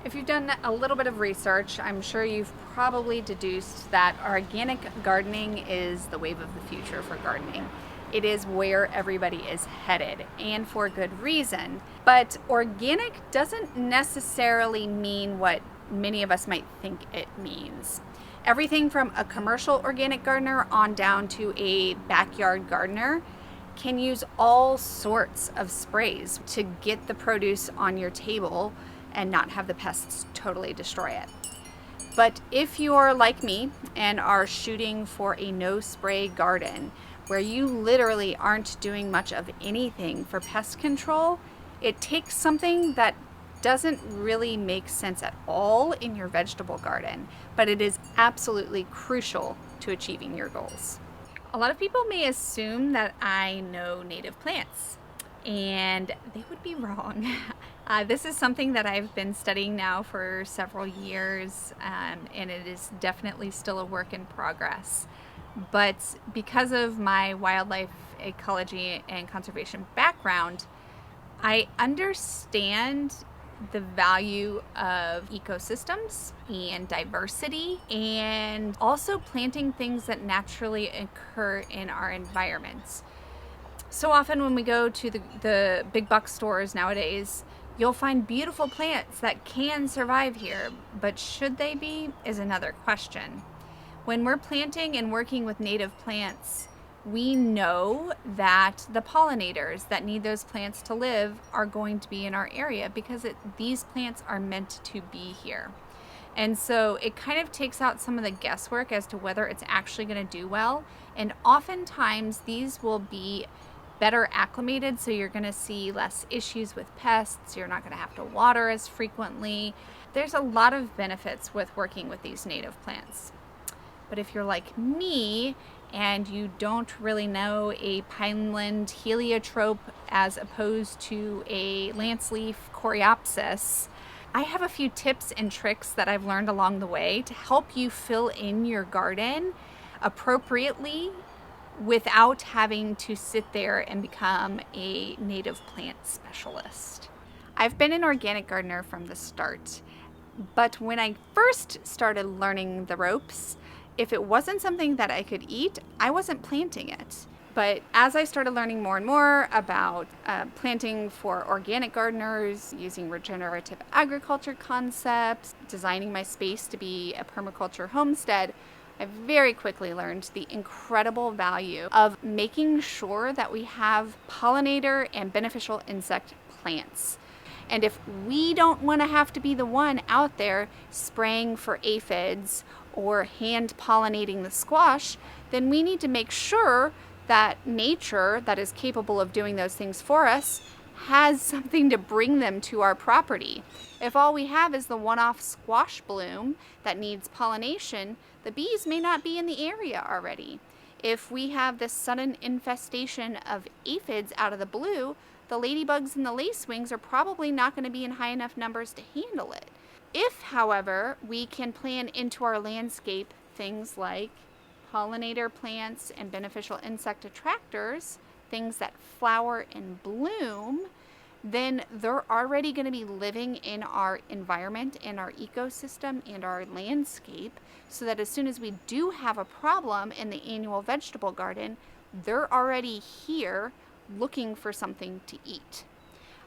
If you've done a little bit of research, I'm sure you've probably deduced that organic gardening is the wave of the future for gardening. It is where everybody is headed, and for good reason. But organic doesn't necessarily mean what many of us might think it means. Everything from a commercial organic gardener on down to a backyard gardener can use all sorts of sprays to get the produce on your table and not have the pests totally destroy it. But if you're like me and are shooting for a no spray garden where you literally aren't doing much of anything for pest control, it takes something that doesn't really make sense at all in your vegetable garden, but it is absolutely crucial to achieving your goals. A lot of people may assume that I know native plants, and they would be wrong. This is something that I've been studying now for several years, and it is definitely still a work in progress. But because of my wildlife ecology and conservation background, I understand the value of ecosystems and diversity, and also planting things that naturally occur in our environments. So often when we go to the big box stores nowadays, you'll find beautiful plants that can survive here, but should they be is another question. When we're planting and working with native plants, we know that the pollinators that need those plants to live are going to be in our area because these plants are meant to be here. And so it kind of takes out some of the guesswork as to whether it's actually going to do well. And oftentimes these will be better acclimated, so you're going to see less issues with pests. You're not going to have to water as frequently. There's a lot of benefits with working with these native plants. But if you're like me and you don't really know a pineland heliotrope as opposed to a lanceleaf coreopsis, I have a few tips and tricks that I've learned along the way to help you fill in your garden appropriately without having to sit there and become a native plant specialist. I've been an organic gardener from the start, but when I first started learning the ropes, if it wasn't something that I could eat, I wasn't planting it. But as I started learning more and more about planting for organic gardeners, using regenerative agriculture concepts, designing my space to be a permaculture homestead, I very quickly learned the incredible value of making sure that we have pollinator and beneficial insect plants. And if we don't want to have to be the one out there spraying for aphids or hand pollinating the squash, then we need to make sure that nature that is capable of doing those things for us has something to bring them to our property. If all we have is the one-off squash bloom that needs pollination, the bees may not be in the area already. If we have this sudden infestation of aphids out of the blue, the ladybugs and the lacewings are probably not going to be in high enough numbers to handle it. If, however, we can plan into our landscape things like pollinator plants and beneficial insect attractors, things that flower and bloom, then they're already going to be living in our environment and our ecosystem and our landscape, so that as soon as we do have a problem in the annual vegetable garden, they're already here looking for something to eat.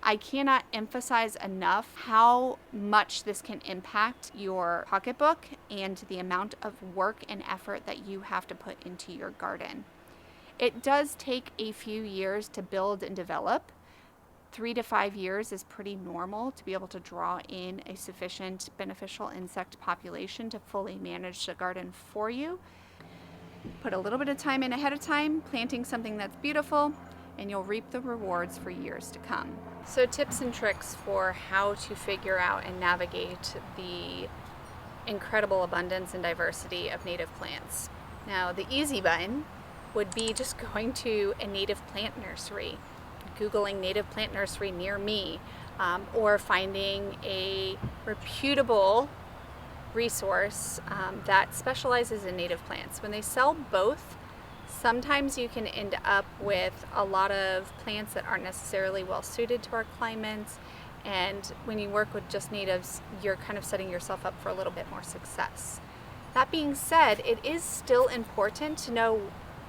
I cannot emphasize enough how much this can impact your pocketbook and the amount of work and effort that you have to put into your garden. It does take a few years to build and develop. 3 to 5 years is pretty normal to be able to draw in a sufficient beneficial insect population to fully manage the garden for you. Put a little bit of time in ahead of time, planting something that's beautiful, and you'll reap the rewards for years to come. So tips and tricks for how to figure out and navigate the incredible abundance and diversity of native plants. Now, the easy button would be just going to a native plant nursery, Googling native plant nursery near me, or finding a reputable resource that specializes in native plants. When they sell both, sometimes you can end up with a lot of plants that aren't necessarily well suited to our climates, And when you work with just natives, you're kind of setting yourself up for a little bit more success. That being said, it is still important to know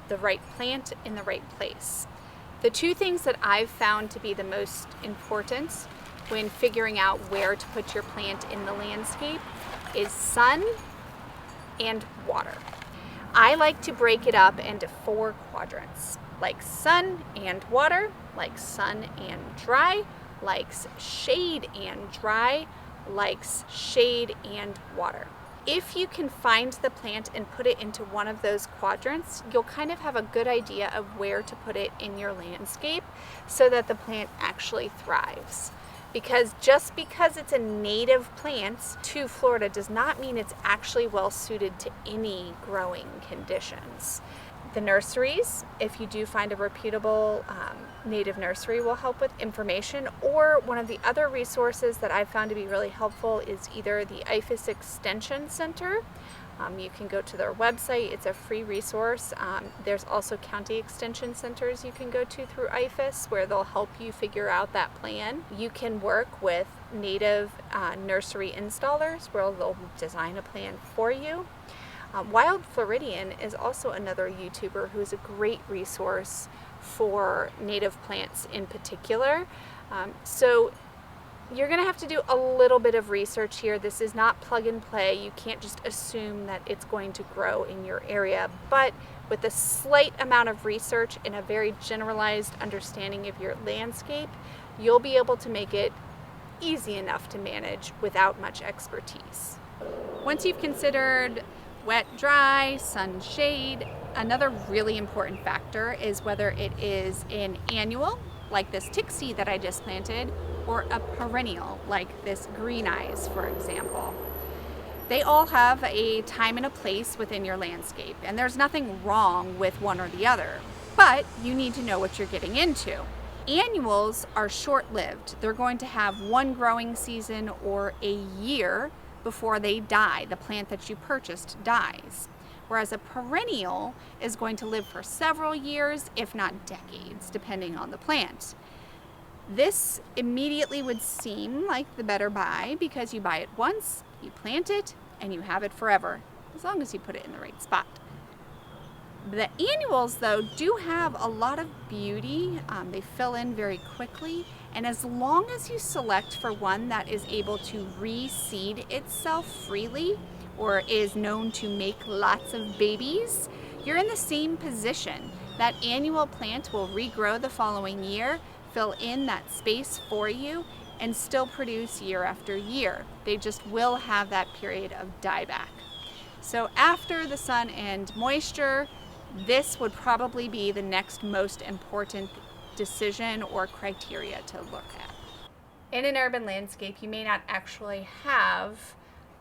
the right plant in the right place. The two things that I've found to be the most important when figuring out where to put your plant in the landscape is sun and water. I like to break it up into 4 quadrants, like sun and water, like sun and dry, likes shade and dry, likes shade and water. If you can find the plant and put it into one of those quadrants, you'll kind of have a good idea of where to put it in your landscape so that the plant actually thrives. Because just because it's a native plant to Florida does not mean it's actually well suited to any growing conditions. The nurseries, if you do find a reputable native nursery, will help with information, or one of the other resources that I've found to be really helpful is either the IFAS Extension Center. You can go to their website, it's a free resource. There's also county extension centers you can go to through IFAS where they'll help you figure out that plan. You can work with native nursery installers where they'll design a plan for you. Wild Floridian is also another YouTuber who is a great resource for native plants in particular. So you're going to have to do a little bit of research here. This is not plug and play. You can't just assume that it's going to grow in your area, but with a slight amount of research and a very generalized understanding of your landscape, you'll be able to make it easy enough to manage without much expertise. Once you've considered wet, dry, sun, shade, another really important factor is whether it is an annual, like this Tixie that I just planted, or a perennial, like this green eyes, for example. They all have a time and a place within your landscape, and there's nothing wrong with one or the other, but you need to know what you're getting into. Annuals are short-lived. They're going to have one growing season or a year before they die. The plant that you purchased dies. Whereas a perennial is going to live for several years, if not decades, depending on the plant. This immediately would seem like the better buy because you buy it once, you plant it, and you have it forever, as long as you put it in the right spot. The annuals, though, do have a lot of beauty. They fill in very quickly, and as long as you select for one that is able to reseed itself freely or is known to make lots of babies, you're in the same position. That annual plant will regrow the following year, fill in that space for you, and still produce year after year. They just will have that period of dieback. So after the sun and moisture, this would probably be the next most important decision or criteria to look at. In an urban landscape, you may not actually have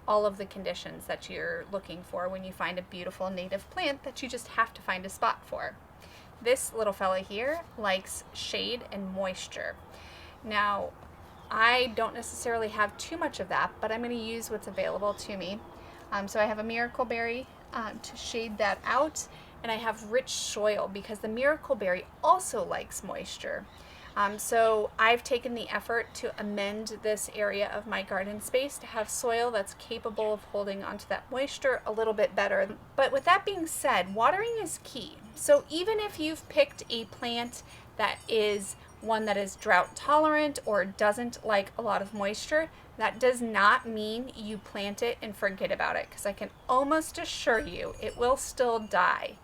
all of the conditions that you're looking for when you find a beautiful native plant that you just have to find a spot for. This little fella here likes shade and moisture. Now, I don't necessarily have too much of that, but I'm going to use what's available to me. So I have a miracle berry to shade that out, and I have rich soil because the miracle berry also likes moisture. So I've taken the effort to amend this area of my garden space to have soil that's capable of holding onto that moisture a little bit better. But with that being said, watering is key. So even if you've picked a plant that is one that is drought tolerant or doesn't like a lot of moisture, that does not mean you plant it and forget about it, because I can almost assure you it will still die.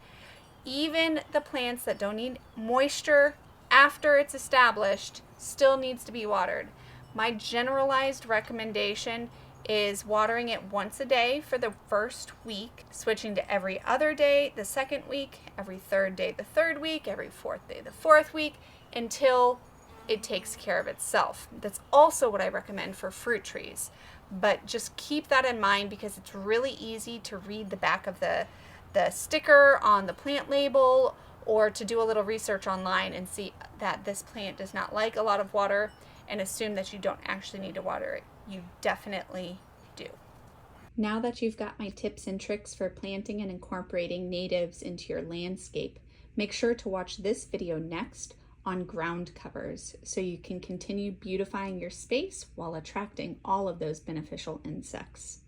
Even the plants that don't need moisture after it's established still needs to be watered. My generalized recommendation is watering it once a day for the first week, switching to every other day the second week, every third day the third week, every fourth day the fourth week, until it takes care of itself. That's also what I recommend for fruit trees. But just keep that in mind because it's really easy to read the back of the sticker on the plant label, or to do a little research online and see that this plant does not like a lot of water and assume that you don't actually need to water it. You definitely do. Now that you've got my tips and tricks for planting and incorporating natives into your landscape, make sure to watch this video next on ground covers so you can continue beautifying your space while attracting all of those beneficial insects.